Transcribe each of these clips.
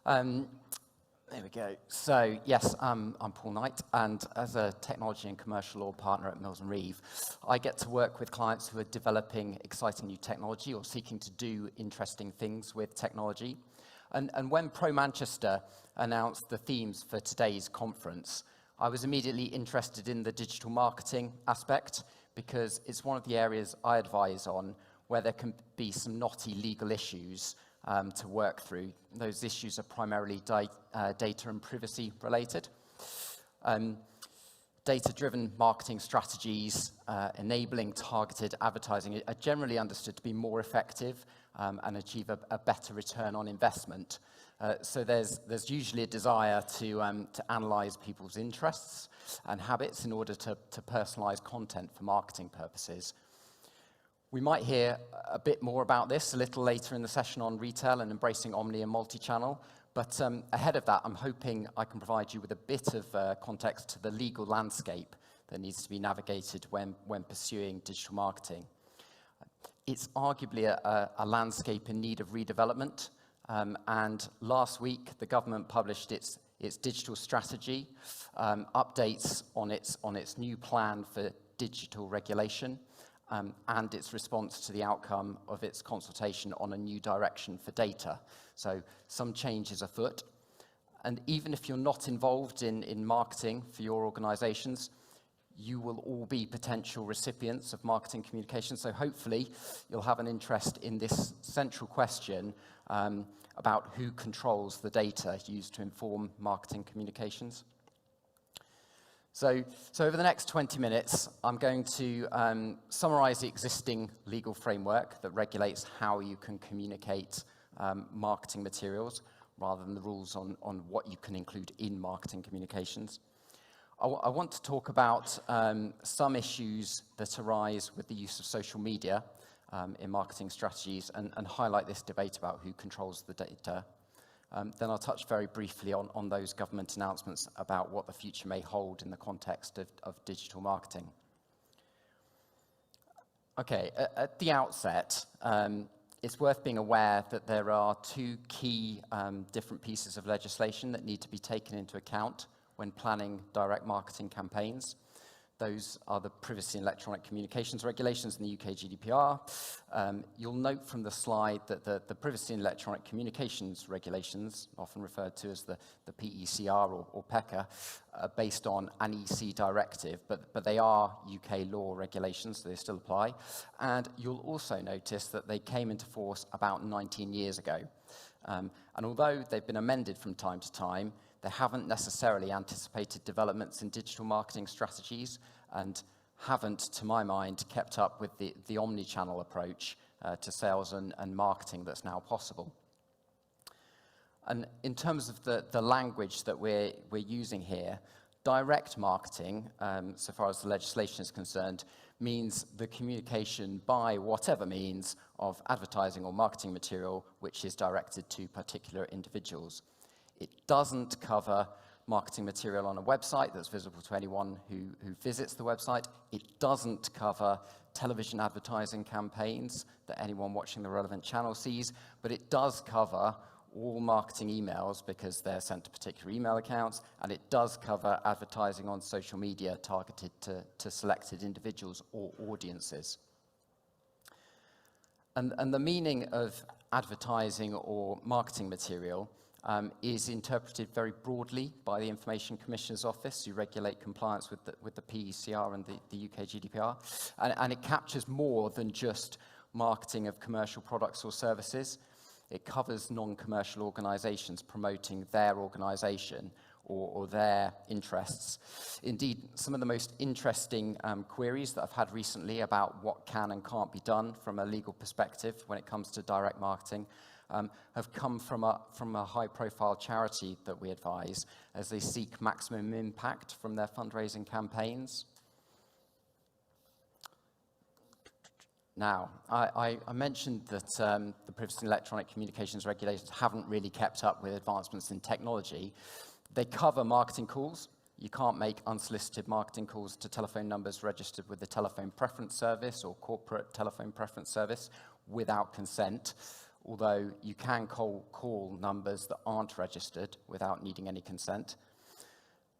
There we go. So, yes, I'm Paul Knight, and as a technology and commercial law partner at Mills & Reeve, I get to work with clients who are developing exciting new technology or seeking to do interesting things with technology. And when Pro Manchester announced the themes for today's conference, I was immediately interested in the digital marketing aspect because it's one of the areas I advise on where there can be some knotty legal issues to work through. Those issues are primarily data and privacy related. Data-driven marketing strategies enabling targeted advertising are generally understood to be more effective and achieve a better return on investment. So there's usually a desire to analyze people's interests and habits in order to personalize content for marketing purposes. We might hear a bit more about this a little later in the session on retail and embracing omni and multi-channel, but ahead of that, I'm hoping I can provide you with a bit of context to the legal landscape that needs to be navigated when pursuing digital marketing. It's arguably a landscape in need of redevelopment, and last week the government published its digital strategy, updates on its new plan for digital regulation, and its response to the outcome of its consultation on a new direction for data. So some changes afoot. And even if you're not involved in marketing for your organizations, you will all be potential recipients of marketing communication. So hopefully you'll have an interest in this central question about who controls the data used to inform marketing communications. So over the next 20 minutes, I'm going to summarize the existing legal framework that regulates how you can communicate marketing materials rather than the rules on what you can include in marketing communications. I want to talk about some issues that arise with the use of social media in marketing strategies and highlight this debate about who controls the data. Then I'll touch very briefly on those government announcements about what the future may hold in the context of digital marketing. Okay, at the outset, it's worth being aware that there are two key different pieces of legislation that need to be taken into account when planning direct marketing campaigns. Those are the Privacy and Electronic Communications Regulations and the UK GDPR. You'll note from the slide that the Privacy and Electronic Communications Regulations, often referred to as the PECR or PECA, are based on an EC directive, but they are UK law regulations, so they still apply. And you'll also notice that they came into force about 19 years ago. And although they've been amended from time to time, they haven't necessarily anticipated developments in digital marketing strategies and haven't, to my mind, kept up with the omni-channel approach to sales and marketing that's now possible. And in terms of the language that we're using here, direct marketing, so far as the legislation is concerned, means the communication by whatever means of advertising or marketing material which is directed to particular individuals. It doesn't cover marketing material on a website that's visible to anyone who visits the website. It doesn't cover television advertising campaigns that anyone watching the relevant channel sees, but it does cover all marketing emails because they're sent to particular email accounts, and it does cover advertising on social media targeted to selected individuals or audiences. And the meaning of advertising or marketing material is interpreted very broadly by the Information Commissioner's Office, who regulate compliance with the PECR and the UK GDPR. And it captures more than just marketing of commercial products or services. It covers non-commercial organisations promoting their organisation or their interests. Indeed, some of the most interesting queries that I've had recently about what can and can't be done from a legal perspective when it comes to direct marketing have come from a high-profile charity that we advise as they seek maximum impact from their fundraising campaigns. Now, I mentioned that the Privacy and Electronic Communications Regulations haven't really kept up with advancements in technology. They cover marketing calls. You can't make unsolicited marketing calls to telephone numbers registered with the Telephone Preference Service or Corporate Telephone Preference Service without consent. although you can call numbers that aren't registered without needing any consent.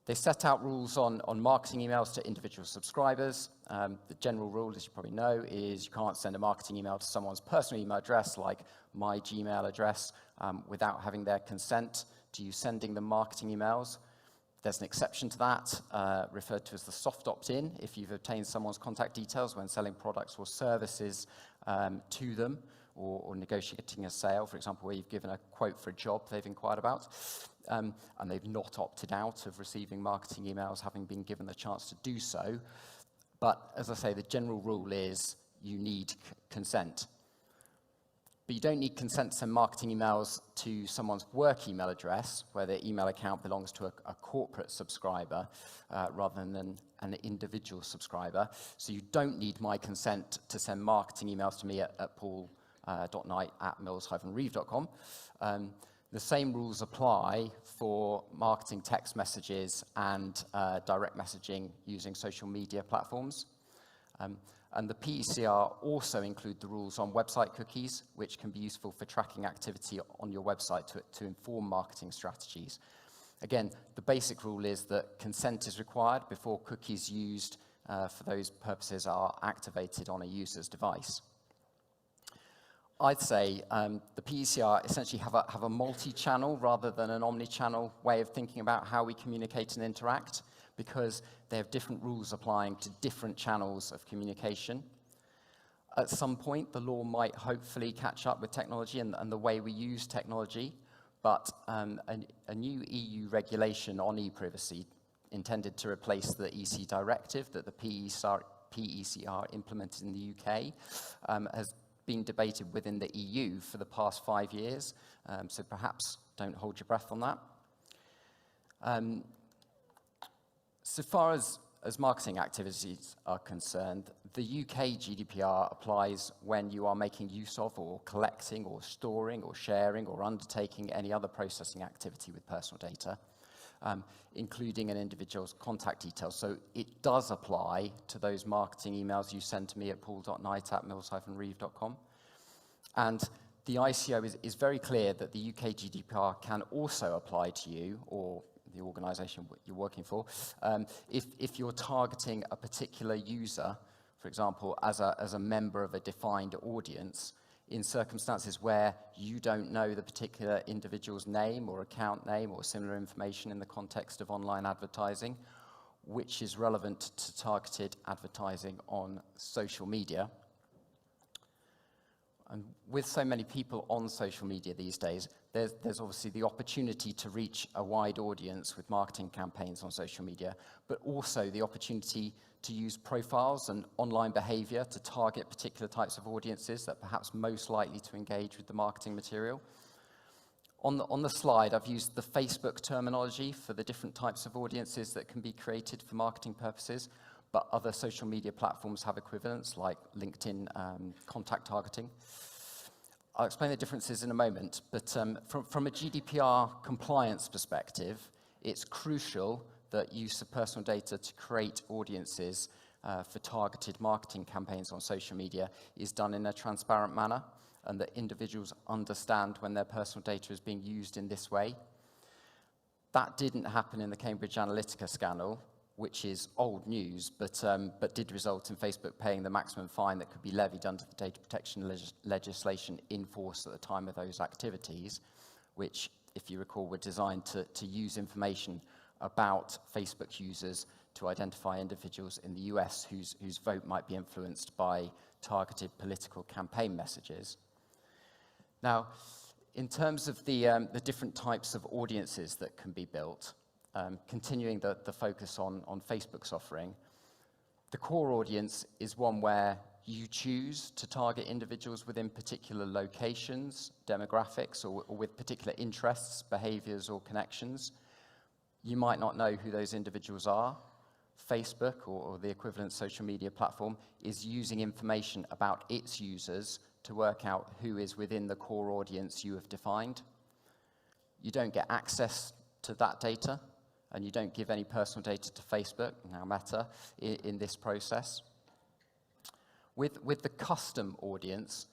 They set out rules on marketing emails to individual subscribers. The general rule, as you probably know, is you can't send a marketing email to someone's personal email address, like my Gmail address, without having their consent to you sending them marketing emails. There's an exception to that, referred to as the soft opt-in, if you've obtained someone's contact details when selling products or services to them, or negotiating a sale, for example, where you've given a quote for a job they've inquired about, and they've not opted out of receiving marketing emails, having been given the chance to do so. But as I say, the general rule is you need consent. But you don't need consent to send marketing emails to someone's work email address, where their email account belongs to a corporate subscriber rather than an individual subscriber. So you don't need my consent to send marketing emails to me at paul.knight@mills-reeve.com. The same rules apply for marketing text messages and direct messaging using social media platforms. And the PECR also include the rules on website cookies, which can be useful for tracking activity on your website to inform marketing strategies. Again, the basic rule is that consent is required before cookies used for those purposes are activated on a user's device. I'd say the PECR essentially have a multi-channel rather than an omni-channel way of thinking about how we communicate and interact, because they have different rules applying to different channels of communication. At some point, the law might hopefully catch up with technology and the way we use technology, but a new EU regulation on e-privacy intended to replace the EC directive that the PECR implemented in the UK has been debated within the EU for the past 5 years, so perhaps don't hold your breath on that. So far as marketing activities are concerned, the UK GDPR applies when you are making use of or collecting or storing or sharing or undertaking any other processing activity with personal data, including an individual's contact details. So it does apply to those marketing emails you send to me at paul.knight@mills-reeve.com. And the ICO is very clear that the UK GDPR can also apply to you or the organisation you're working for, if you're targeting a particular user, for example, as a member of a defined audience, in circumstances where you don't know the particular individual's name or account name or similar information in the context of online advertising, which is relevant to targeted advertising on social media. And with so many people on social media these days, there's obviously the opportunity to reach a wide audience with marketing campaigns on social media, but also the opportunity to use profiles and online behavior to target particular types of audiences that are perhaps most likely to engage with the marketing material. On the slide, I've used the Facebook terminology for the different types of audiences that can be created for marketing purposes, but other social media platforms have equivalents like LinkedIn contact targeting. I'll explain the differences in a moment, but from a GDPR compliance perspective, it's crucial that use of personal data to create audiences for targeted marketing campaigns on social media is done in a transparent manner, and that individuals understand when their personal data is being used in this way. That didn't happen in the Cambridge Analytica scandal, which is old news, but did result in Facebook paying the maximum fine that could be levied under the data protection legislation in force at the time of those activities, which, if you recall, were designed to use information about Facebook users to identify individuals in the US whose vote might be influenced by targeted political campaign messages. Now, in terms of the different types of audiences that can be built, continuing the focus on Facebook's offering, the core audience is one where you choose to target individuals within particular locations, demographics, or with particular interests, behaviors, or connections. You might not know who those individuals are. Facebook, or the equivalent social media platform, is using information about its users to work out who is within the core audience you have defined. You don't get access to that data, and you don't give any personal data to Facebook, now Meta, in this process. With the custom audience,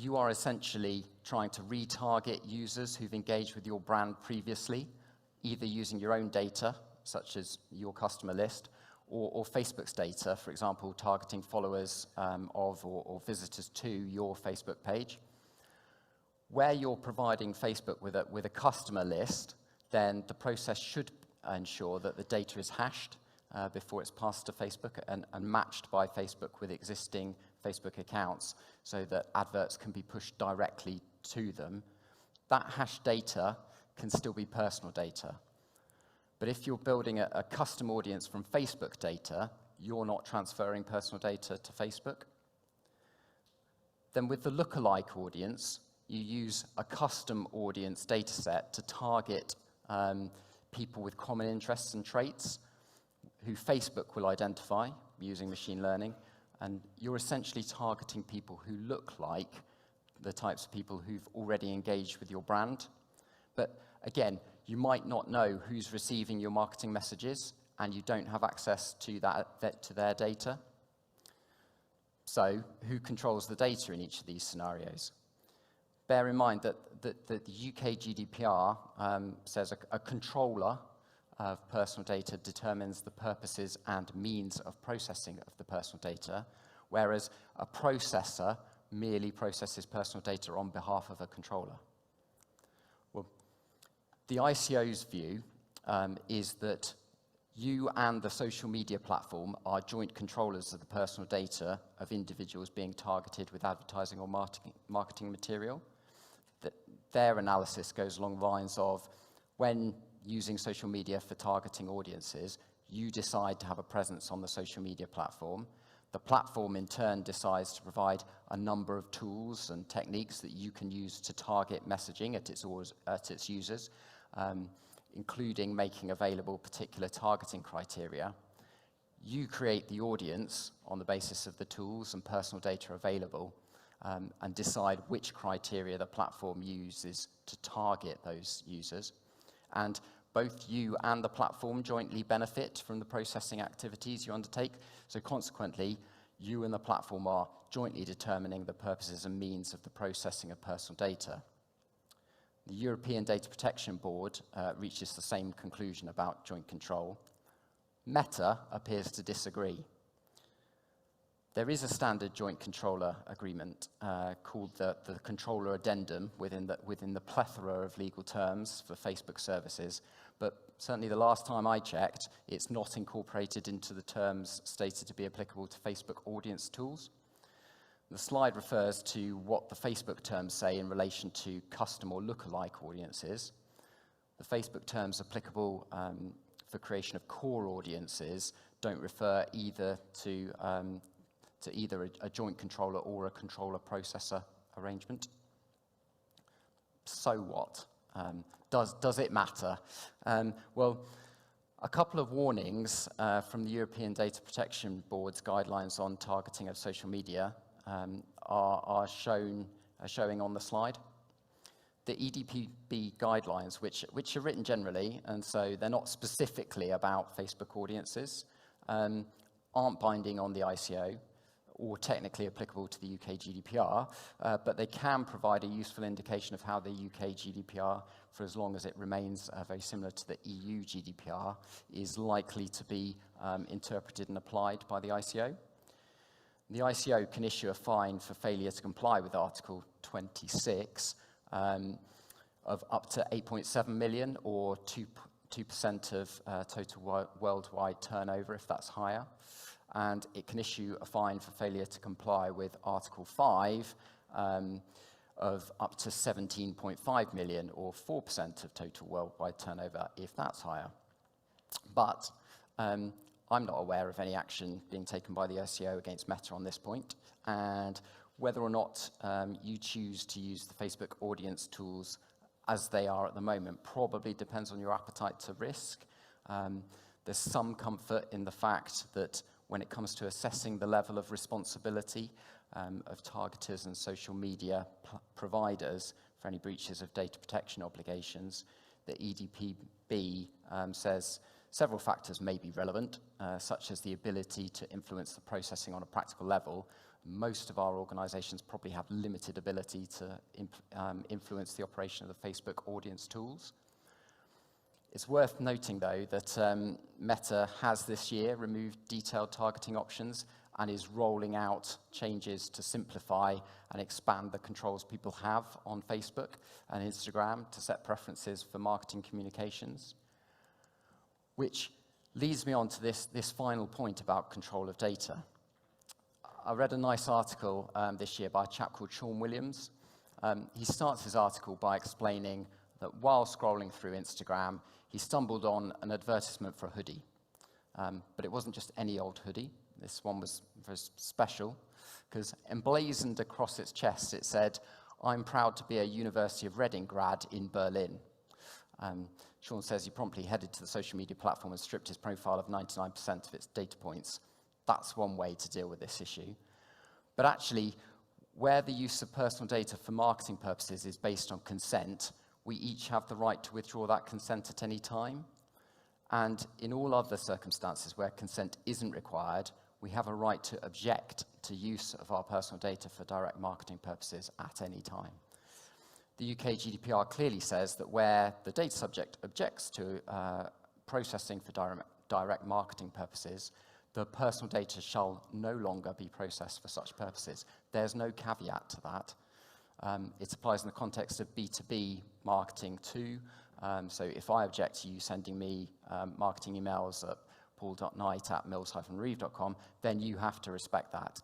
you are essentially trying to retarget users who've engaged with your brand previously, either using your own data, such as your customer list, or Facebook's data, for example, targeting followers of or visitors to your Facebook page. Where you're providing Facebook with a customer list, then the process should ensure that the data is hashed before it's passed to Facebook and matched by Facebook with existing Facebook accounts so that adverts can be pushed directly to them. That hashed data can still be personal data. But if you're building a custom audience from Facebook data, you're not transferring personal data to Facebook. Then with the lookalike audience, you use a custom audience data set to target people with common interests and traits who Facebook will identify using machine learning. And you're essentially targeting people who look like the types of people who've already engaged with your brand. But again, you might not know who's receiving your marketing messages, and you don't have access to their data. So who controls the data in each of these scenarios? Bear in mind that the UK GDPR says a controller of personal data determines the purposes and means of processing of the personal data, whereas a processor merely processes personal data on behalf of a controller. Well, the ICO's view is that you and the social media platform are joint controllers of the personal data of individuals being targeted with advertising or marketing material. Their analysis goes along the lines of, when using social media for targeting audiences, you decide to have a presence on the social media platform. The platform in turn decides to provide a number of tools and techniques that you can use to target messaging at its users, including making available particular targeting criteria. You create the audience on the basis of the tools and personal data available, and decide which criteria the platform uses to target those users. And both you and the platform jointly benefit from the processing activities you undertake. So consequently, you and the platform are jointly determining the purposes and means of the processing of personal data. The European Data Protection Board reaches the same conclusion about joint control. Meta appears to disagree. There is a standard joint controller agreement called the controller addendum within the plethora of legal terms for Facebook services, but certainly the last time I checked, it's not incorporated into the terms stated to be applicable to Facebook audience tools. The slide refers to what the Facebook terms say in relation to custom or lookalike audiences. The Facebook terms applicable for creation of core audiences don't refer either to either a joint controller or a controller processor arrangement. So what? Does it matter? Well, a couple of warnings from the European Data Protection Board's guidelines on targeting of social media are showing on the slide. The EDPB guidelines, which are written generally, and so they're not specifically about Facebook audiences, aren't binding on the ICO or technically applicable to the UK GDPR, but they can provide a useful indication of how the UK GDPR, for as long as it remains very similar to the EU GDPR, is likely to be interpreted and applied by the ICO. The ICO can issue a fine for failure to comply with Article 26 of up to 8.7 million, or 2% of total worldwide turnover if that's higher. And it can issue a fine for failure to comply with Article 5 of up to 17.5 million, or 4% of total worldwide turnover if that's higher. But I'm not aware of any action being taken by the ICO against Meta on this point, and whether or not you choose to use the Facebook audience tools as they are at the moment probably depends on your appetite to risk. There's some comfort in the fact that when it comes to assessing the level of responsibility of targeters and social media providers for any breaches of data protection obligations, the EDPB says several factors may be relevant, such as the ability to influence the processing on a practical level, Most of our organizations probably have limited ability to influence the operation of the Facebook audience tools. It's worth noting, though, that Meta has this year removed detailed targeting options and is rolling out changes to simplify and expand the controls people have on Facebook and Instagram to set preferences for marketing communications. Which leads me on to this final point about control of data. I read a nice article this year by a chap called Sean Williams. He starts his article by explaining that while scrolling through Instagram, he stumbled on an advertisement for a hoodie. But it wasn't just any old hoodie. This one was very special, because emblazoned across its chest, it said, "I'm proud to be a University of Reading grad in Berlin." Sean says he promptly headed to the social media platform and stripped his profile of 99% of its data points. That's one way to deal with this issue. But actually, where the use of personal data for marketing purposes is based on consent, we each have the right to withdraw that consent at any time. And in all other circumstances where consent isn't required, we have a right to object to use of our personal data for direct marketing purposes at any time. The UK GDPR clearly says that where the data subject objects to processing for direct marketing purposes, the personal data shall no longer be processed for such purposes. There's no caveat to that. It applies in the context of B2B marketing too. So if I object to you sending me marketing emails at paul.knight@mills-reeve.com, then you have to respect that.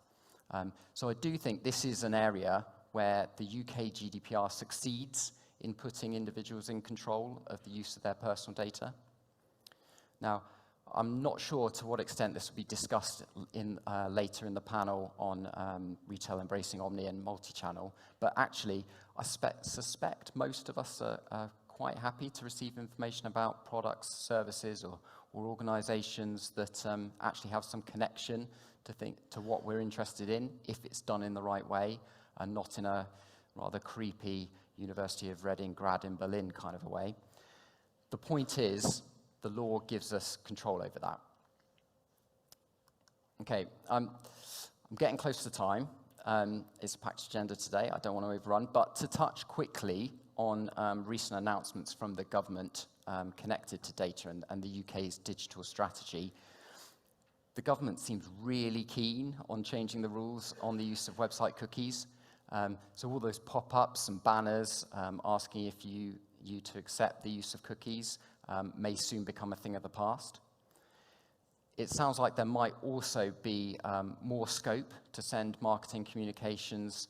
So I do think this is an area where the UK GDPR succeeds in putting individuals in control of the use of their personal data. Now, I'm not sure to what extent this will be discussed later in the panel on retail embracing omni and multi-channel, but actually I suspect most of us are quite happy to receive information about products, services, or organizations that actually have some connection to what we're interested in, if it's done in the right way, and not in a rather creepy University of Reading grad in Berlin kind of a way. The point is, the law gives us control over that. Okay, I'm getting close to time. It's a packed agenda today. I don't want to overrun, but to touch quickly on recent announcements from the government connected to data and the UK's digital strategy. The government seems really keen on changing the rules on the use of website cookies. So all those pop-ups and banners asking if you to accept the use of cookies may soon become a thing of the past. It sounds like there might also be more scope to send marketing communications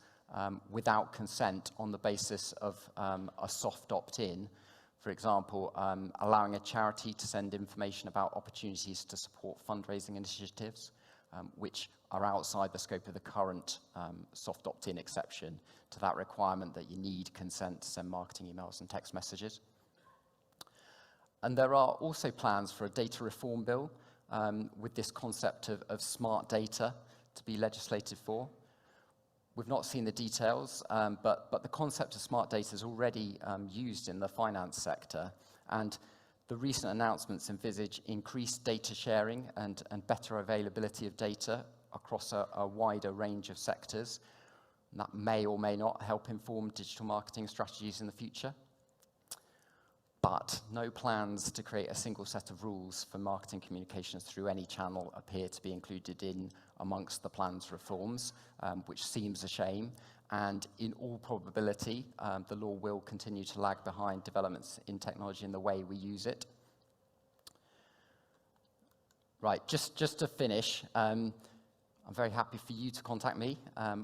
without consent on the basis of a soft opt-in. For example, allowing a charity to send information about opportunities to support fundraising initiatives, which are outside the scope of the current soft opt-in exception to that requirement that you need consent to send marketing emails and text messages. And there are also plans for a data reform bill with this concept of smart data to be legislated for. We've not seen the details, but the concept of smart data is already used in the finance sector, and the recent announcements envisage increased data sharing and better availability of data across a wider range of sectors. And that may or may not help inform digital marketing strategies in the future. But no plans to create a single set of rules for marketing communications through any channel appear to be included in amongst the planned reforms, which seems a shame. And in all probability, the law will continue to lag behind developments in technology and the way we use it. Right, just to finish, I'm very happy for you to contact me,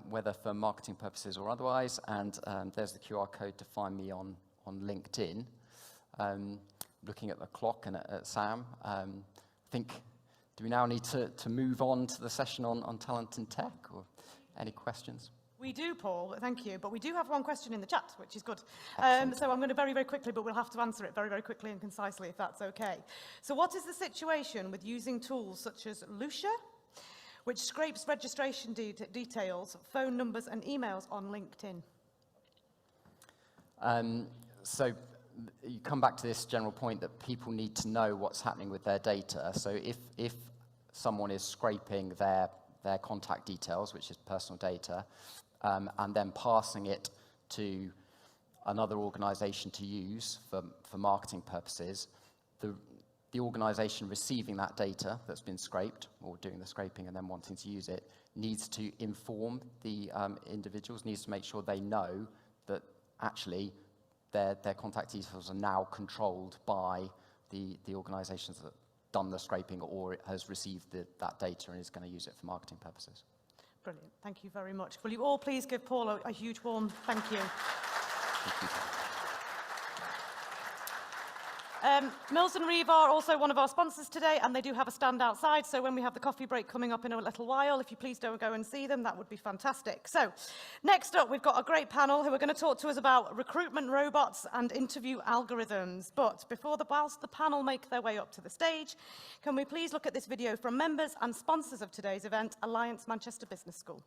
whether for marketing purposes or otherwise, and there's the QR code to find me on LinkedIn. Looking at the clock and at Sam, I think, do we now need to move on to the session on talent and tech, or any questions? We do, Paul, thank you, but we do have one question in the chat, which is good. So I'm going to very, very quickly, but we'll have to answer it very, very quickly and concisely, if that's okay. So what is the situation with using tools such as Lucia, which scrapes registration details, phone numbers, and emails on LinkedIn? So you come back to this general point that people need to know what's happening with their data. So if someone is scraping their their contact details, which is personal data, and then passing it to another organisation to use for marketing purposes, the organisation receiving that data that's been scraped, or doing the scraping and then wanting to use it, needs to inform the individuals, needs to make sure they know that actually their contact details are now controlled by the organisations that done the scraping or has received that data and is going to use it for marketing purposes. Brilliant. Thank you very much. Will you all please give Paul a huge warm thank you. Thank you. Mills & Reeve are also one of our sponsors today, and they do have a stand outside, so when we have the coffee break coming up in a little while, if you please don't go and see them, that would be fantastic. So, next up, we've got a great panel who are going to talk to us about recruitment robots and interview algorithms. But whilst the panel make their way up to the stage, can we please look at this video from members and sponsors of today's event, Alliance Manchester Business School.